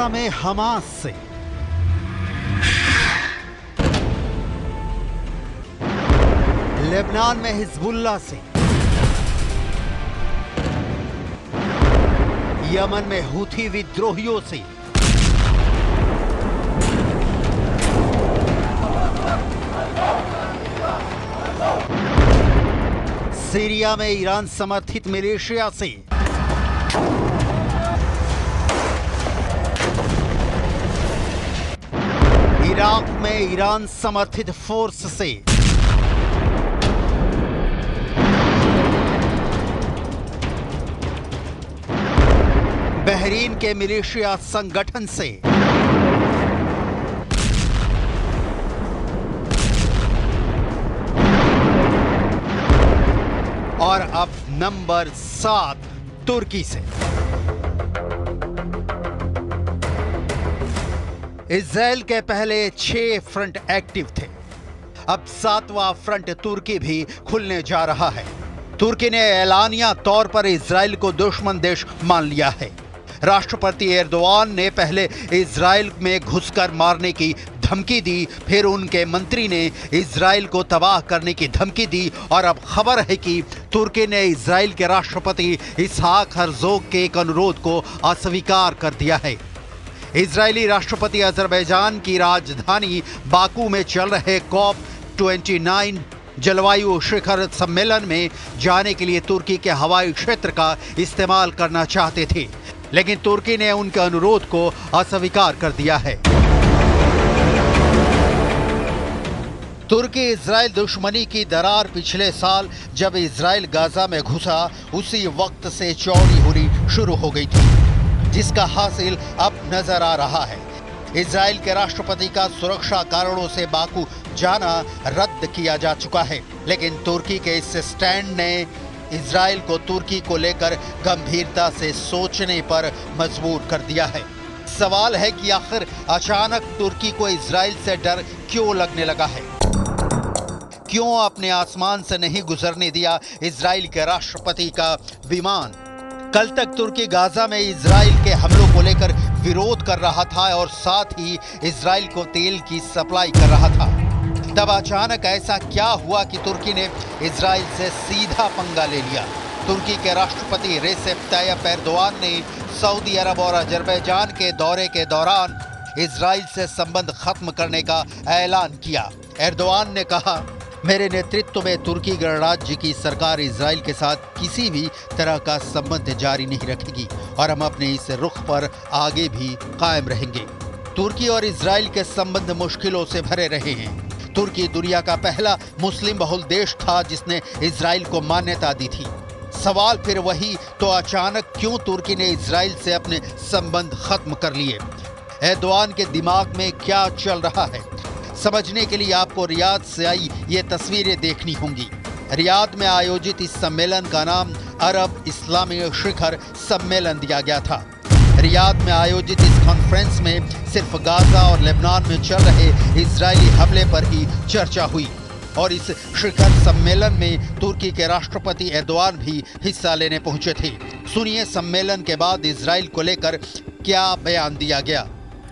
Gaza में Hamas से, Lebanon में हिजबुल्लाह से, यमन में हूथी विद्रोहियों से, सीरिया में ईरान समर्थित मिलिशिया से, इराक में ईरान समर्थित फोर्स से, बहरीन के मिलिशिया संगठन से, और अब नंबर 7 तुर्की से। इजराइल के पहले 6 फ्रंट एक्टिव थे, अब 7वां फ्रंट तुर्की भी खुलने जा रहा है। तुर्की ने एलानिया तौर पर इजराइल को दुश्मन देश मान लिया है। राष्ट्रपति एर्दोआन ने पहले इजराइल में घुसकर मारने की धमकी दी, फिर उनके मंत्री ने इजराइल को तबाह करने की धमकी दी, और अब खबर है कि तुर्की ने इजराइल के राष्ट्रपति इसहाक हर्जोग के एक अनुरोध को अस्वीकार कर दिया है। इजरायली राष्ट्रपति अजरबैजान की राजधानी बाकू में चल रहे COP29 जलवायु शिखर सम्मेलन में जाने के लिए तुर्की के हवाई क्षेत्र का इस्तेमाल करना चाहते थे, लेकिन तुर्की ने उनके अनुरोध को अस्वीकार कर दिया है। तुर्की इजराइल दुश्मनी की दरार पिछले साल जब इजराइल गाजा में घुसा उसी वक्त से चौड़ी होनी शुरू हो गई थी, जिसका हासिल अब नजर आ रहा है। इजराइल के राष्ट्रपति का सुरक्षा कारणों से बाकू जाना रद्द किया जा चुका है, लेकिन तुर्की के इस स्टैंड ने इजराइल को तुर्की को लेकर गंभीरता से सोचने पर मजबूर कर दिया है। सवाल है कि आखिर अचानक तुर्की को इजराइल से डर क्यों लगने लगा है? क्यों अपने आसमान से नहीं गुजरने दिया इजराइल के राष्ट्रपति का विमान? कल तक तुर्की गाजा में इजराइल के हमलों को लेकर विरोध कर रहा था और साथ ही इजराइल को तेल की सप्लाई कर रहा था। तब अचानक ऐसा क्या हुआ कि तुर्की ने इजराइल से सीधा पंगा ले लिया? तुर्की के राष्ट्रपति रेसेप ताय्यप एर्दोआन ने सऊदी अरब और अजरबैजान के दौरे के दौरान इजराइल से संबंध खत्म करने का ऐलान किया। एर्दोआन ने कहा, मेरे नेतृत्व में तुर्की गणराज्य की सरकार इजराइल के साथ किसी भी तरह का संबंध जारी नहीं रखेगी और हम अपने इस रुख पर आगे भी कायम रहेंगे। तुर्की और इजराइल के संबंध मुश्किलों से भरे रहे हैं। तुर्की दुनिया का पहला मुस्लिम बहुल देश था जिसने इजराइल को मान्यता दी थी। सवाल फिर वही, तो अचानक क्यों तुर्की ने इजराइल से अपने संबंध खत्म कर लिए? एर्दोआन के दिमाग में क्या चल रहा है? समझने के लिए आपको रियाद से आई ये तस्वीरें देखनी होंगी। रियाद में आयोजित इस सम्मेलन का नाम अरब इस्लामी शिखर सम्मेलन दिया गया था। रियाद में आयोजित इस कॉन्फ्रेंस में सिर्फ गाजा और लेबनान में चल रहे इजरायली हमले पर ही चर्चा हुई और इस शिखर सम्मेलन में तुर्की के राष्ट्रपति एर्दोआन भी हिस्सा लेने पहुंचे थे। सुनिए सम्मेलन के बाद इजराइल को लेकर क्या बयान दिया गया।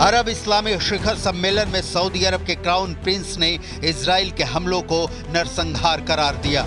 अरब इस्लामी शिखर सम्मेलन में सऊदी अरब के क्राउन प्रिंस ने इजराइल के हमलों को नरसंहार करार दिया।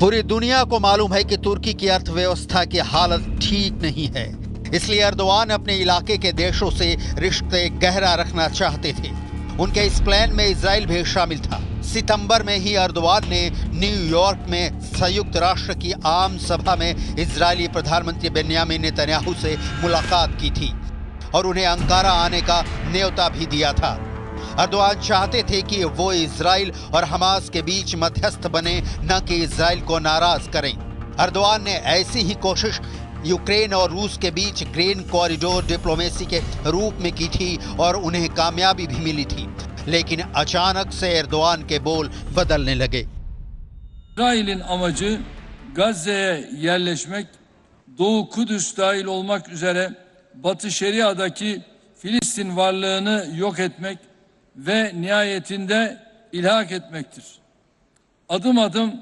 पूरी दुनिया को मालूम है कि तुर्की की अर्थव्यवस्था की हालत ठीक नहीं है। इसलिए अर्दोआन अपने इलाके के देशों से रिश्ते गहरा रखना चाहते थे। उनके इस प्लान में इजराइल भी शामिल था। सितंबर में ही अर्दोआन ने न्यूयॉर्क में संयुक्त राष्ट्र की आम सभा में इजरायली प्रधानमंत्री बेन्यामिन नेतन्याहू से मुलाकात की थी और उन्हें अंकारा आने का न्योता भी दिया था। अर्दोआन चाहते थे कि वो इजराइल और हमास के बीच मध्यस्थ बने, न कि इजराइल को नाराज करें। अर्दोआन ने ऐसी ही कोशिश यूक्रेन और रूस के बीच ग्रेन कॉरिडोर डिप्लोमेसी के रूप में की थी और उन्हें कामयाबी भी मिली थी। लेकिन अचानक से एर्दोआन के बोल बदलने लगे। İsrail'in amacı Gazze'ye yerleşmek, Doğu Kudüs dahil olmak üzere Batı Şeria'daki Filistin varlığını yok etmek ve nihayetinde ilhak etmektir. Adım adım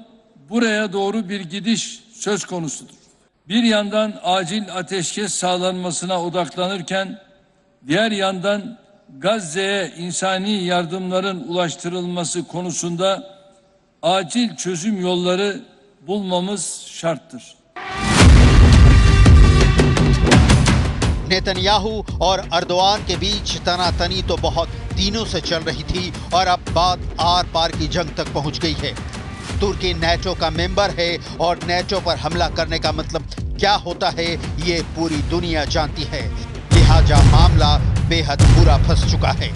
buraya doğru bir gidiş söz konusudur. Bir yandan acil ateşkes sağlanmasına odaklanırken, diğer yandan Gazze'ye insani yardımların ulaştırılması konusunda acil çözüm yolları bulmamız şarttır. Netanyahu और Erdogan के बीच तनातनी तो बहुत दिनों से चल रही थी और अब बात आर पार की जंग तक पहुंच गई है। तुर्की नेटो का मेंबर है और नेटो पर हमला करने का मतलब क्या होता है ये पूरी दुनिया जानती है। लिहाजा मामला बेहद बुरा फंस चुका है।